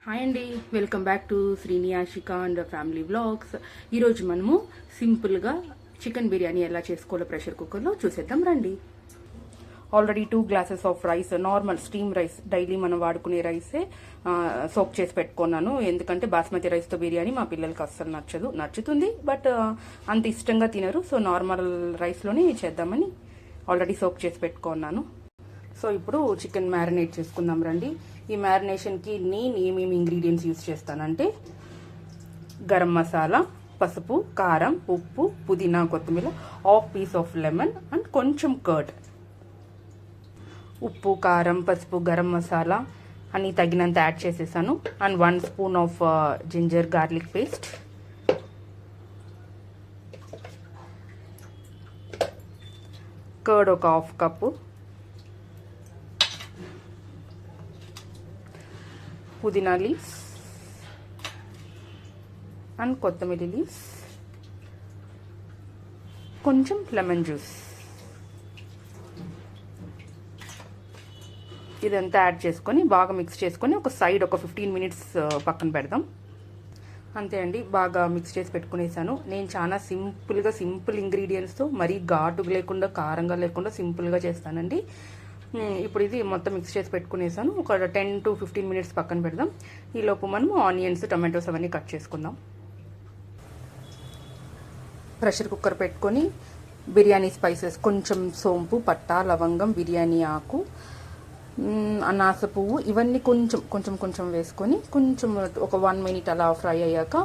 Hi అండి, welcome back to Srini Ashika and family vlogs. ఈరోజు మనము సింపుల్గా చికెన్ బిర్యానీ ఎలా చేసుకోవాలో ప్రెషర్ కుక్కర్లో చూసేద్దాం రండి. Already 2 glasses of rice, normal steam rice, daily మనం వాడుకునే రైసే సోక్ చేసి పెట్టుకున్నాను. ఎందుకంటే బాస్మతి రైస్తో బిర్యానీ మా పిల్లలకి అస్సలు నచ్చుతుంది బట్ అంత ఇష్టంగా తినరు. సో నార్మల్ రైస్లోనే చేద్దామని ఆల్రెడీ సోక్ చేసి పెట్టుకున్నాను. సో ఇప్పుడు చికెన్ మ్యారినేట్ చేసుకుందాం రండి. ఈ మ్యారినేషన్కి నేను ఏమేమి ఇంగ్రీడియంట్స్ యూస్ చేస్తానంటే గరం మసాలా, పసుపు, కారం, ఉప్పు, పుదీనా, కొత్తిమీర, half piece of lemon and కొంచెం కర్డ్. ఉప్పు, కారం, పసుపు, గరం మసాలా అన్నీ తగినంత యాడ్ చేసేసాను. And 1 spoon of ginger garlic paste, curd ఒక హాఫ్ కప్పు, పుదీనా లీవ్స్ అండ్ కొత్తిమీర లీవ్స్, కొంచెం లెమన్ జ్యూస్. ఇదంతా యాడ్ చేసుకొని బాగా మిక్స్ చేసుకొని ఒక సైడ్ ఒక 15 మినిట్స్ పక్కన పెడదాం. అంతే అండి, బాగా మిక్స్ చేసి పెట్టుకునేసాను. నేను చాలా సింపుల్ ఇంగ్రీడియంట్స్తో, మరీ ఘాటుగా లేకుండా, కారంగా లేకుండా సింపుల్గా చేస్తానండి. ఇప్పుడు ఇది మొత్తం మిక్స్ చేసి పెట్టుకునేసాను. ఒక 10 to 15 మినిట్స్ పక్కన పెడదాం. ఈలోపు మనం ఆనియన్స్, టమాటోస్ అవన్నీ కట్ చేసుకుందాం. ప్రెషర్ కుక్కర్ పెట్టుకొని బిర్యానీ స్పైసెస్, కొంచెం సోంపు, పట్టా, లవంగం, బిర్యానీ ఆకు, అనాస పువ్వు, ఇవన్నీ కొంచెం వేసుకొని కొంచెం ఒక 1 మినిట్ అలా ఫ్రై అయ్యాక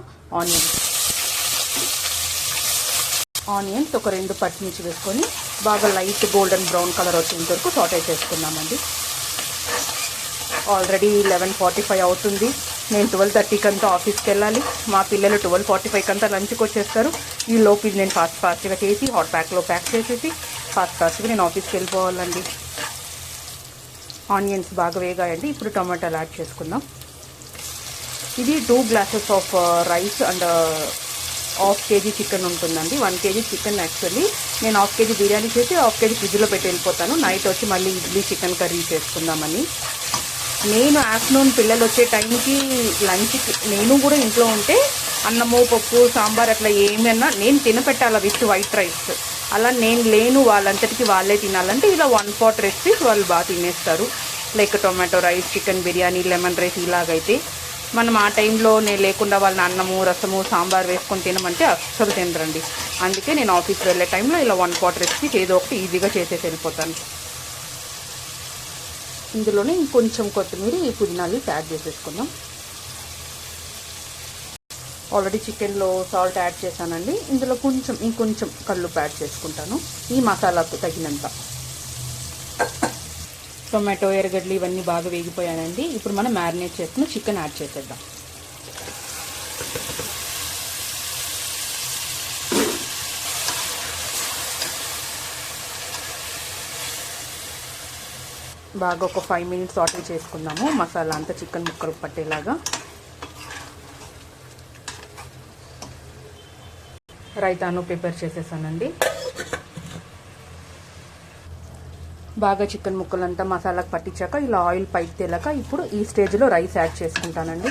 ఆనియన్స్ ఒక 2 పచ్చిమిర్చి వేసుకొని బాగా లైట్ గోల్డెన్ బ్రౌన్ కలర్ వచ్చేంత వరకు సాటే చేసుకుందామండి. ఆల్రెడీ 11:45 అవుతుంది. నేను 12:30కి అంతా ఆఫీస్కి వెళ్ళాలి. మా పిల్లలు 12:45కి అంతా లంచ్కి వచ్చేస్తారు. ఈ లోపు ఇది నేను ఫాస్ట్గా చేసి హాట్ ప్యాక్లో ప్యాక్ చేసేసి ఫాస్ట్గా నేను ఆఫీస్కి వెళ్ళిపోవాలండి. ఆనియన్స్ బాగా వేగాయండి. ఇప్పుడు టమాటాలు యాడ్ చేసుకుందాం. ఇది 2 glasses of rice and half KG chicken ఉంటుందండి. 1 కేజీ చికెన్. యాక్చువల్లీ నేను హాఫ్ కేజీ బిర్యానీ చేసి హాఫ్ కేజీ ఫ్రిడ్జ్లో పెట్టి వెళ్ళిపోతాను. నైట్ వచ్చి మళ్ళీ ఇడ్లీ చికెన్ కర్రీ చేసుకుందామని. నేను ఆఫ్టర్నూన్ పిల్లలు వచ్చే టైంకి లంచ్కి నేను కూడా ఇంట్లో ఉంటే అన్నము, పప్పు, సాంబార్ అట్లా ఏమైనా నేను తినపెట్టాలి విత్ వైట్ రైస్. అలా నేను లేను, వాళ్ళంతటికి వాళ్ళే తినాలంటే ఇలా 1 pot రెసిపీస్ వాళ్ళు బాగా తినేస్తారు. Like tomato rice, chicken biryani, lemon rice ఇలాగైతే మనం ఆ టైంలో నేను లేకుండా వాళ్ళని అన్నము, రసము, సాంబార్ వేసుకొని తినమంటే అస్సలు తినరండి. అందుకే నేను ఆఫీస్కి వెళ్ళే టైంలో ఇలా 1 pot రెసిపీస్ ఏదో ఒకటి ఈజీగా చేసేసి వెళ్ళిపోతాను. ఇందులోనే ఇంకొంచెం కొత్తిమీర, ఈ పుదీనా లీవ్స్ యాడ్ చేసేసుకుందాం. ఆల్రెడీ చికెన్లో సాల్ట్ యాడ్ చేశానండి. ఇందులో ఇంకొంచెం కల్లుప్పు యాడ్ చేసుకుంటాను ఈ మసాలాకు తగినంత. టొమాటో, ఎర్రగడ్డలు ఇవన్నీ బాగా వేగిపోయానండి. ఇప్పుడు మనం మ్యారినేట్ చేసుకుని చికెన్ యాడ్ చేసేద్దాం. బాగా ఒక 5 మినిట్స్ సాటే చేసుకుందాము. మసాలా అంతా చికెన్ ముక్కలు పట్టేలాగా. రైతాను ప్రిపేర్ చేసేసానండి. బాగా చికెన్ ముక్కలంతా మసాలాకు పట్టించాక ఇలా ఆయిల్ పైకి తేలాక ఇప్పుడు ఈ స్టేజ్లో రైస్ యాడ్ చేసుకుంటానండి.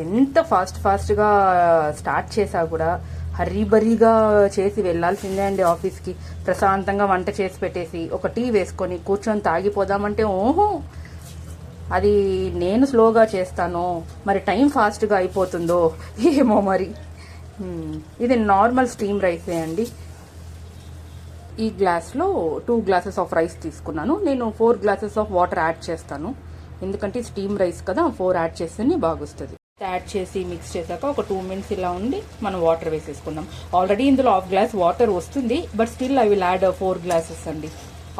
ఎంత ఫాస్ట్గా స్టార్ట్ చేసా కూడా హరీబరీగా చేసి వెళ్ళాల్సిందే అండి ఆఫీస్కి. ప్రశాంతంగా వంట చేసి పెట్టేసి ఒక టీ వేసుకొని కూర్చొని తాగిపోదామంటే ఓహో, అది నేను స్లోగా చేస్తాను, మరి టైం ఫాస్ట్గా అయిపోతుందో ఏమో మరి. ఇది నార్మల్ స్టీమ్ రైసే అండి. ఈ గ్లాస్లో 2 గ్లాసెస్ ఆఫ్ రైస్ తీసుకున్నాను. నేను 4 గ్లాసెస్ ఆఫ్ వాటర్ యాడ్ చేస్తాను. ఎందుకంటే స్టీమ్ రైస్ కదా, 4 యాడ్ చేస్తేనే బాగొస్తుంది. యాడ్ చేసి మిక్స్ చేశాక ఒక 2 మినిట్స్ ఇలా ఉండి మనం వాటర్ వేసేసుకుందాం. ఆల్రెడీ ఇందులో హాఫ్ గ్లాస్ వాటర్ వస్తుంది, but still I will add 4 glasses అండి.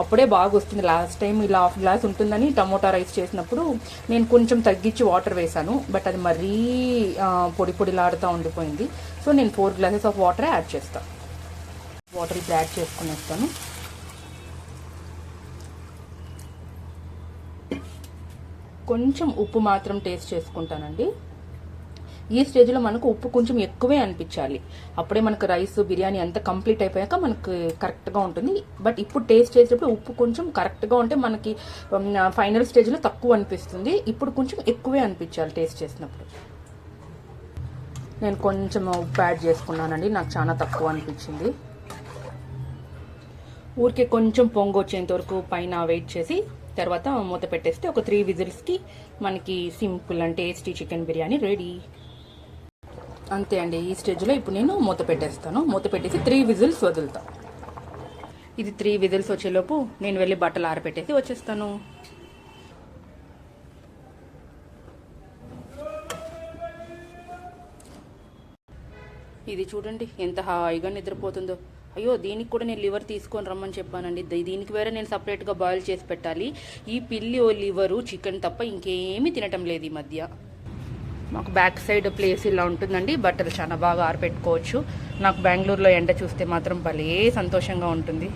అప్పుడే బాగా వస్తుంది. లాస్ట్ టైం ఇలా హాఫ్ గ్లాస్ ఉంటుందని టమోటా రైస్ చేసినప్పుడు నేను కొంచెం తగ్గించి వాటర్ వేసాను, బట్ అది మరీ పొడిలాడుతూ ఉండిపోయింది. సో నేను 4 గ్లాసెస్ ఆఫ్ వాటర్ యాడ్ చేస్తాను. వాటర్ ఇప్పుడు యాడ్ చేసుకునేస్తాను. కొంచెం ఉప్పు మాత్రం టేస్ట్ చేసుకుంటానండి. ఈ స్టేజ్లో మనకు ఉప్పు కొంచెం ఎక్కువే అనిపించాలి. అప్పుడే మనకు రైస్ బిర్యానీ అంతా కంప్లీట్ అయిపోయాక మనకు కరెక్ట్గా ఉంటుంది. బట్ ఇప్పుడు టేస్ట్ చేసేటప్పుడు ఉప్పు కొంచెం కరెక్ట్గా ఉంటే మనకి ఫైనల్ స్టేజ్లో తక్కువ అనిపిస్తుంది. ఇప్పుడు కొంచెం ఎక్కువే అనిపించాలి టేస్ట్ చేసినప్పుడు. నేను కొంచెం ఉప్పు యాడ్ చేసుకున్నానండి, నాకు చాలా తక్కువ అనిపించింది. ఊరికే కొంచెం పొంగు వచ్చేంత వరకు పైన వెయిట్ చేసి తర్వాత మూత పెట్టేస్తే ఒక 3 విజిల్స్కి మనకి simple and tasty chicken biryani ready. అంతే అండి. ఈ స్టేజ్లో ఇప్పుడు నేను మూత పెట్టేస్తాను. మూత పెట్టేసి 3 విజిల్స్ వదులుతాను. ఇది 3 విజిల్స్ వచ్చేలోపు నేను వెళ్ళి బట్టలు ఆరబెట్టేసి వచ్చేస్తాను. ఇది చూడండి ఎంత హాయిగా నిద్రపోతుందో. అయ్యో, దీనికి కూడా నేను లివర్ తీసుకొని రమ్మని చెప్పానండి. దీనికి వేరే నేను సపరేట్గా బాయిల్ చేసి పెట్టాలి. ఈ పిల్లి ఓ లివరు చికెన్ తప్ప ఇంకేమీ తినటం లేదు ఈ మధ్య. మాకు బ్యాక్ సైడ్ ప్లేస్ ఇలా ఉంటుందండి, బట్టలు చాలా బాగా ఆరబెట్టుకోవచ్చు. నాకు బెంగళూరులో ఎండ చూస్తే మాత్రం భలే సంతోషంగా ఉంటుంది.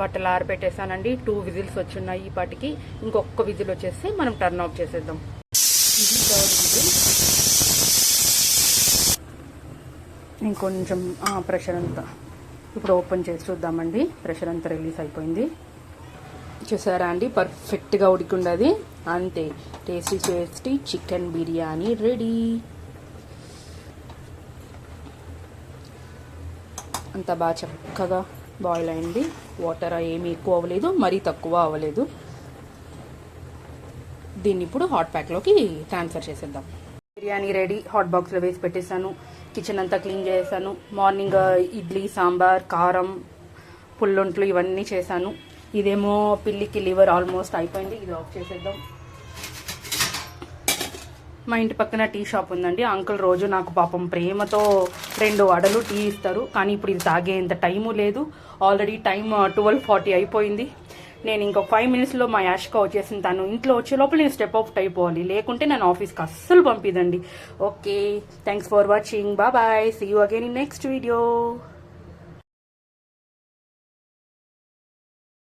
బట్టలు ఆరబెట్టేసానండి. 2 విజిల్స్ వచ్చున్నాయి ఈ పాటికి. ఇంకొక విజిల్ వచ్చేసి మనం టర్న్ ఆఫ్ చేసేద్దాం. ఇది 3rd విజిల్. ఇంకొంచెం ప్రెషర్ అంతా ఇప్పుడు ఓపెన్ చేసి చూద్దామండి. ప్రెషర్ అంతా రిలీజ్ అయిపోయింది. చూసారా అండి, పర్ఫెక్ట్గా ఉడికిండది. అంతే, tasty tasty chicken biryani ready. అంత బాగా చక్కగా బాయిల్ అయింది. వాటర్ ఏమీ ఎక్కువ అవ్వలేదు, మరీ తక్కువ అవ్వలేదు. దీన్ని ఇప్పుడు హాట్ ప్యాక్లోకి ట్రాన్స్ఫర్ చేసేద్దాం. బిర్యానీ రెడీ. హాట్ బాక్స్లో వేసి పెట్టేశాను. కిచెన్ అంతా క్లీన్ చేశాను. మార్నింగ్ ఇడ్లీ, సాంబార్, కారం, పుల్లొంట్లు ఇవన్నీ చేశాను. ఇదేమో పిల్లికి లివర్ ఆల్మోస్ట్ అయిపోయింది. ఇది ఆఫ్ చేసేద్దాం. మా ఇంటి పక్కన టీ షాప్ ఉందండి. అంకుల్ రోజు నాకు పాపం ప్రేమతో 2 వడలు టీ ఇస్తారు. కానీ ఇప్పుడు ఇది తాగేంత టైము లేదు. ఆల్రెడీ టైం 12:40 అయిపోయింది. నేను ఇంకొక 5 మినిట్స్లో మా యాష్కా వచ్చేసింది. తను ఇంట్లో వచ్చే లోపల నేను స్టెప్ అవుట్ అయిపోవాలి, లేకుంటే నేను ఆఫీస్కి అస్సలు పంపిదండి. Okay, thanks for watching. Bye. See you again in next video.